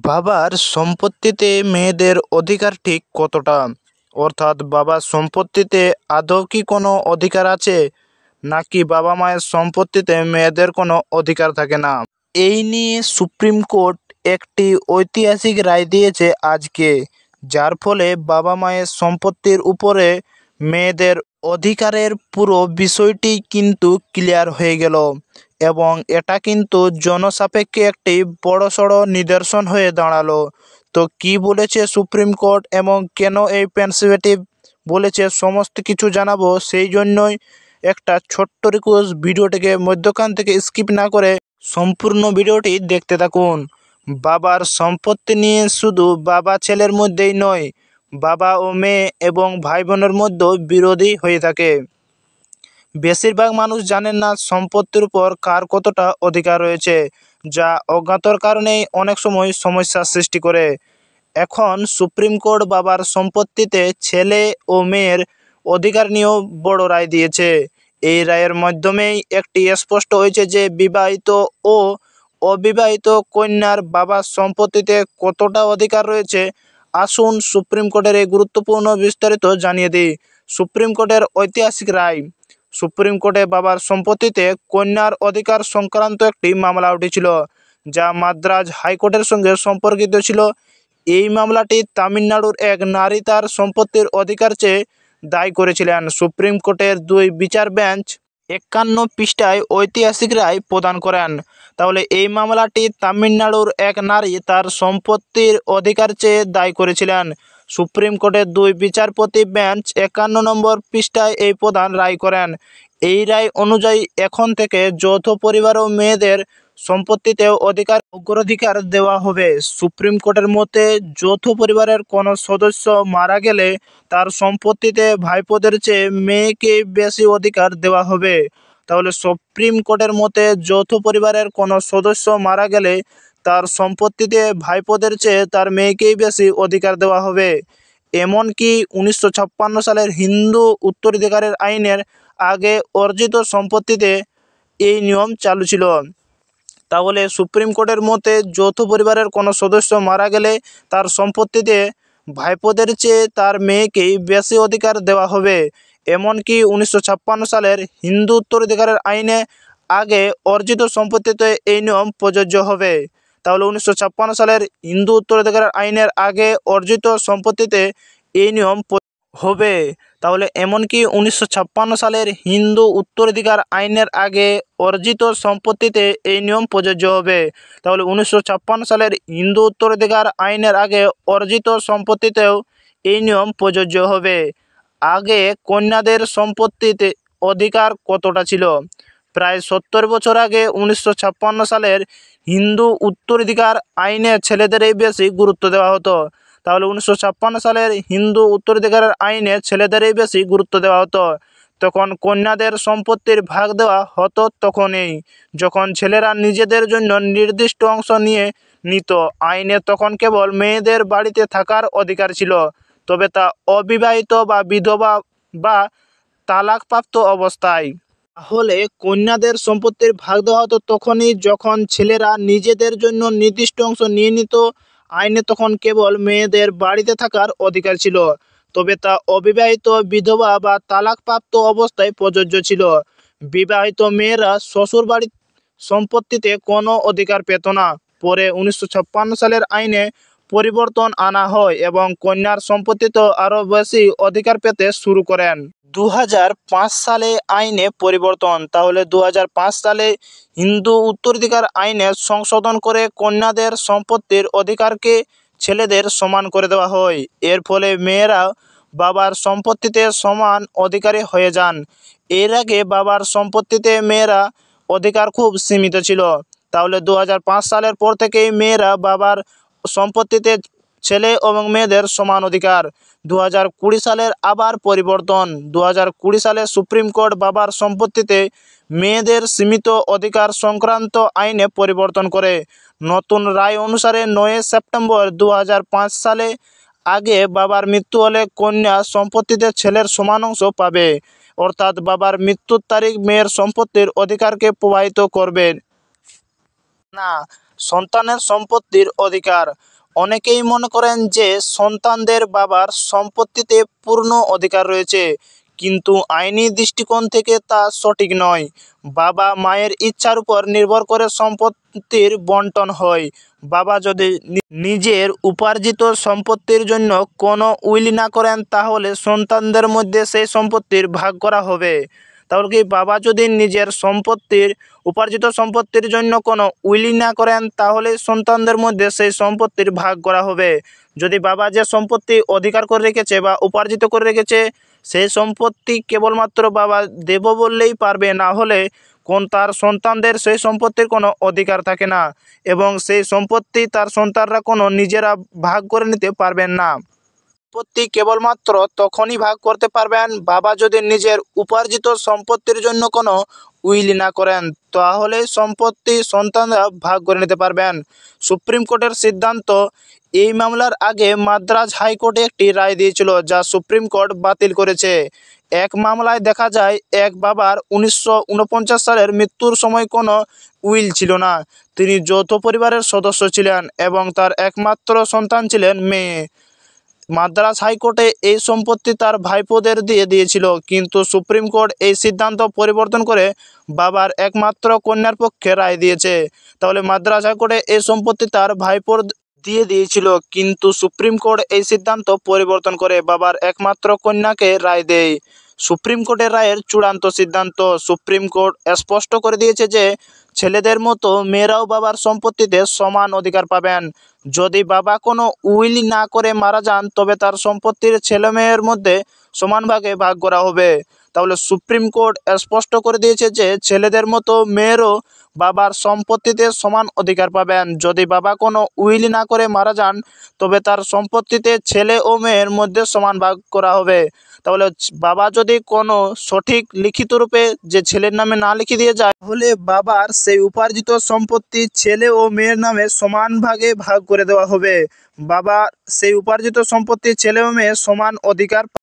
বাবার সম্পত্তিতে মেয়েদের অধিকার ঠিক কতটা? অর্থাৎ বাবার সম্পত্তিতে আদৌ কি কোনো অধিকার আছে, নাকি বাবা মায়ের সম্পত্তিতে মেয়েদের কোনো অধিকার থাকে না? এই নিয়ে সুপ্রিম কোর্ট একটি ঐতিহাসিক রায় দিয়েছে আজকে, যার ফলে বাবা মায়ের সম্পত্তির উপরে মেয়েদের অধিকারের পুরো বিষয়টি কিন্তু ক্লিয়ার হয়ে গেল। এবং এটা কিন্তু জনসাপেক্ষে একটি বড়সড় নিদর্শন হয়ে দাঁড়ালো। তো কি বলেছে সুপ্রিম কোর্ট এবং কেন এই পেন্সিভেটিভ বলেছে, সমস্ত কিছু জানাবো। সেই জন্যই একটা ছোট্ট রিকোয়েস্ট, ভিডিওটিকে মধ্যখান থেকে স্কিপ না করে সম্পূর্ণ ভিডিওটি দেখতে থাকুন। বাবার সম্পত্তি নিয়ে শুধু বাবা ছেলের মধ্যেই নয়, বাবা ও মেয়ে এবং ভাই বোনের মধ্যেও বিরোধী হয়ে থাকে। বেশিরভাগ মানুষ জানেন না সম্পত্তির উপর কার কতটা অধিকার রয়েছে, যা অজ্ঞাতর কারণেই অনেক সময় সমস্যার সৃষ্টি করে। এখন সুপ্রিম কোর্ট বাবার সম্পত্তিতে ছেলে ও মেয়ের অধিকার নিয়েও বড় রায় দিয়েছে। এই রায়ের মাধ্যমেই একটি স্পষ্ট হয়েছে যে বিবাহিত ও অবিবাহিত কন্যার বাবার সম্পত্তিতে কতটা অধিকার রয়েছে। আসুন সুপ্রিম কোর্টের এই গুরুত্বপূর্ণ বিস্তারিত জানিয়ে দিই। সুপ্রিম কোর্টের ঐতিহাসিক রায়। সুপ্রিম কোর্টে বাবার সম্পত্তিতে কন্যার অধিকার সংক্রান্ত একটি মামলা উঠেছিল, যা মাদ্রাজ হাইকোর্টের সঙ্গে সম্পর্কিত ছিল। এই মামলাটি তামিলনাড়ুর এক নারী তার সম্পত্তির অধিকার চেয়ে দায়ী করেছিলেন। সুপ্রিম কোর্টের দুই বিচার বেঞ্চ 51 পৃষ্ঠায় ঐতিহাসিক রায় প্রদান করেন। তাহলে এই মামলাটি তামিলনাড়ুর এক নারী তার সম্পত্তির অধিকার চেয়ে দায়ী করেছিলেন। সুপ্রিম কোর্টের দুই বিচারপতি বেঞ্চ 51 নম্বর পৃষ্ঠায় এই প্রধান রায় করেন। এই রায় অনুযায়ী এখন থেকে যৌথ পরিবার ও মেয়েদের সম্পত্তিতেও অগ্রাধিকার দেওয়া হবে। সুপ্রিম কোর্টের মতে, যৌথ পরিবারের কোনো সদস্য মারা গেলে তার সম্পত্তিতে ভাইপোদের চেয়ে মেয়েকে বেশি অধিকার দেওয়া হবে। তাহলে সুপ্রিম কোর্টের মতে, যৌথ পরিবারের কোনো সদস্য মারা গেলে তার সম্পত্তিতে ভাইপোদের চেয়ে তার মেয়েকেই বেশি অধিকার দেওয়া হবে। এমনকি 1956 সালের হিন্দু উত্তরাধিকারের আইনের আগে অর্জিত সম্পত্তিতে এই নিয়ম চালু ছিল। তাহলে সুপ্রিম কোর্টের মতে, যৌথ পরিবারের কোনো সদস্য মারা গেলে তার সম্পত্তিতে ভাইপোদের চেয়ে তার মেয়েকেই বেশি অধিকার দেওয়া হবে। এমনকি 1956 সালের হিন্দু উত্তরাধিকারের আইনে আগে অর্জিত সম্পত্তিতে এই নিয়ম প্রযোজ্য হবে। তাহলে 1956 সালের হিন্দু উত্তরাধিকারের আইনের আগে অর্জিত সম্পত্তিতে এই নিয়ম হবে। তাহলে এমনকি 1956 সালের হিন্দু উত্তরাধিকার আইনের আগে অর্জিত সম্পত্তিতে এই নিয়ম প্রযোজ্য হবে। তাহলে 1956 সালের হিন্দু উত্তরাধিকার আইনের আগে অর্জিত সম্পত্তিতেও এই নিয়ম প্রযোজ্য হবে। আগে কন্যাদের সম্পত্তিতে অধিকার কতটা ছিল? প্রায় 70 বছর আগে 1956 সালের হিন্দু উত্তরাধিকার আইনে ছেলেদেরই বেশি গুরুত্ব দেওয়া হতো। তাহলে 1956 সালের হিন্দু উত্তরাধিকারের আইনে ছেলেদেরই বেশি গুরুত্ব দেওয়া হতো। তখন কন্যাদের সম্পত্তির ভাগ দেওয়া হতো তখনই যখন ছেলেরা নিজেদের জন্য নির্দিষ্ট অংশ নিয়ে নিত। আইনে তখন কেবল মেয়েদের বাড়িতে থাকার অধিকার ছিল, তবে তা অবিবাহিত বা বিধবা বা তালাকপ্রাপ্ত অবস্থায়। তাহলে কন্যাদের সম্পত্তির ভাগ দেওয়া হতো তখনই যখন ছেলেরা নিজেদের জন্য নির্দিষ্ট অংশ নিয়ে নিত। আইনে তখন কেবল মেয়েদের বাড়িতে থাকার অধিকার ছিল, তবে তা অবিবাহিত, বিধবা বা তালাকপ্রাপ্ত অবস্থায় প্রযোজ্য ছিল। বিবাহিত মেয়েরা শ্বশুর বাড়ির সম্পত্তিতে কোনো অধিকার পেত না। পরে 1956 সালের আইনে পরিবর্তন আনা হয় এবং কন্যার সম্পত্তিতেও আরও বেশি অধিকার পেতে শুরু করেন। 2005 সালে আইনে পরিবর্তন। তাহলে 2005 সালে হিন্দু উত্তরাধিকার আইনে সংশোধন করে কন্যাদের সম্পত্তির অধিকারকে ছেলেদের সমান করে দেওয়া হয়। এর ফলে মেয়েরা বাবার সম্পত্তিতে সমান অধিকারী হয়ে যান। এর আগে বাবার সম্পত্তিতে মেয়েরা অধিকার খুব সীমিত ছিল। তাহলে 2005 সালের পর থেকেই মেয়েরা বাবার সম্পত্তিতে ছেলে এবং মেয়েদের সমান অধিকার। 2020 সালের আবার পরিবর্তন। 2020 সালে সুপ্রিম কোর্ট বাবার সম্পত্তিতে মেয়েদের সীমিত অধিকার সংক্রান্ত আইনে পরিবর্তন করে। নতুন রায় অনুসারে 9 সেপ্টেম্বর 2005 সালে আগে বাবার মৃত্যু হলে কন্যা সম্পত্তিতে ছেলের সমান অংশ পাবে। অর্থাৎ বাবার মৃত্যুর তারিখ মেয়ের সম্পত্তির অধিকারকে প্রভাবিত করবে না। সন্তানের সম্পত্তির অধিকার। অনেকেই মনে করেন যে সন্তানদের বাবার সম্পত্তিতে পূর্ণ অধিকার রয়েছে, কিন্তু আইনি দৃষ্টিকোণ থেকে তা সঠিক নয়। বাবা মায়ের ইচ্ছার উপর নির্ভর করে সম্পত্তির বণ্টন হয়। বাবা যদি নিজের উপার্জিত সম্পত্তির জন্য কোনো উইল না করেন, তাহলে সন্তানদের মধ্যে সেই সম্পত্তির ভাগ করা হবে। তাহলে কি বাবা যদি নিজের উপার্জিত সম্পত্তির জন্য কোনো উইল না করেন, তাহলে সন্তানদের মধ্যে সেই সম্পত্তির ভাগ করা হবে। যদি বাবা যে সম্পত্তি অধিকার করে রেখেছে বা উপার্জিত করে রেখেছে, সেই সম্পত্তি কেবলমাত্র বাবা দেব বললেই পারবে, না হলে তার সন্তানদের সেই সম্পত্তির কোনো অধিকার থাকে না, এবং সেই সম্পত্তি তার সন্তানরা কোনো নিজেরা ভাগ করে নিতে পারবেন না। সম্পত্তি কেবলমাত্র তখনই ভাগ করতে পারবেন বাবা যদি নিজের উপার্জিত সম্পত্তির জন্য কোনো উইল না করেন, তাহলে সম্পত্তি সন্তানরা ভাগ করে নিতে পারবেন। সুপ্রিম কোর্টের সিদ্ধান্ত। এই মামলার আগে মাদ্রাজ হাইকোর্টে একটি রায় দিয়েছিল, যা সুপ্রিম কোর্ট বাতিল করেছে। এক মামলায় দেখা যায় এক বাবার 1949 সালের মৃত্যুর সময় কোনো উইল ছিল না। তিনি যৌথ পরিবারের সদস্য ছিলেন এবং তার একমাত্র সন্তান ছিলেন মেয়ে। মাদ্রাজ হাইকোর্টে এই সম্পত্তি তার ভাইপোদের দিয়ে দিয়েছিল, কিন্তু সুপ্রিম কোর্ট এই সিদ্ধান্ত পরিবর্তন করে বাবার একমাত্র কন্যার পক্ষে রায় দিয়েছে। তাহলে মাদ্রাজ হাইকোর্টে এই সম্পত্তি তার ভাইপোর দিয়ে দিয়েছিল, কিন্তু সুপ্রিম কোর্ট এই সিদ্ধান্ত পরিবর্তন করে বাবার একমাত্র কন্যাকে রায় দেয়। সুপ্রিম কোর্টের রায়ের চূড়ান্ত সিদ্ধান্ত। সুপ্রিম কোর্ট স্পষ্ট করে দিয়েছে যে ছেলেদের মতো মেয়েরাও বাবার সম্পত্তিতে সমান অধিকার পাবেন। যদি বাবা কোনো উইল না করে মারা যান, তবে তার সম্পত্তির ছেলে মেয়ের মধ্যে সমান ভাগে ভাগ করা হবে। তাহলে সুপ্রিম কোর্ট স্পষ্ট করে দিয়েছে যে ছেলেদের মতো মেয়েরও বাবার সম্পত্তিতে সমান অধিকার পাবেন। যদি বাবা কোনো উইল না করে মারা যান, তবে তার সম্পত্তিতে ছেলে ও মেয়ের মধ্যে সমান ভাগ করা হবে। তাহলে বাবা যদি কোনো সঠিক লিখিত রূপে যে ছেলের নামে না লিখে দিয়ে যায়, তাহলে বাবার সেই উপার্জিত সম্পত্তি ছেলে ও মেয়ের নামে সমান ভাগে ভাগ করে দেওয়া হবে। বাবা সেই উপার্জিত সম্পত্তি ছেলে ও মেয়ে সমান অধিকার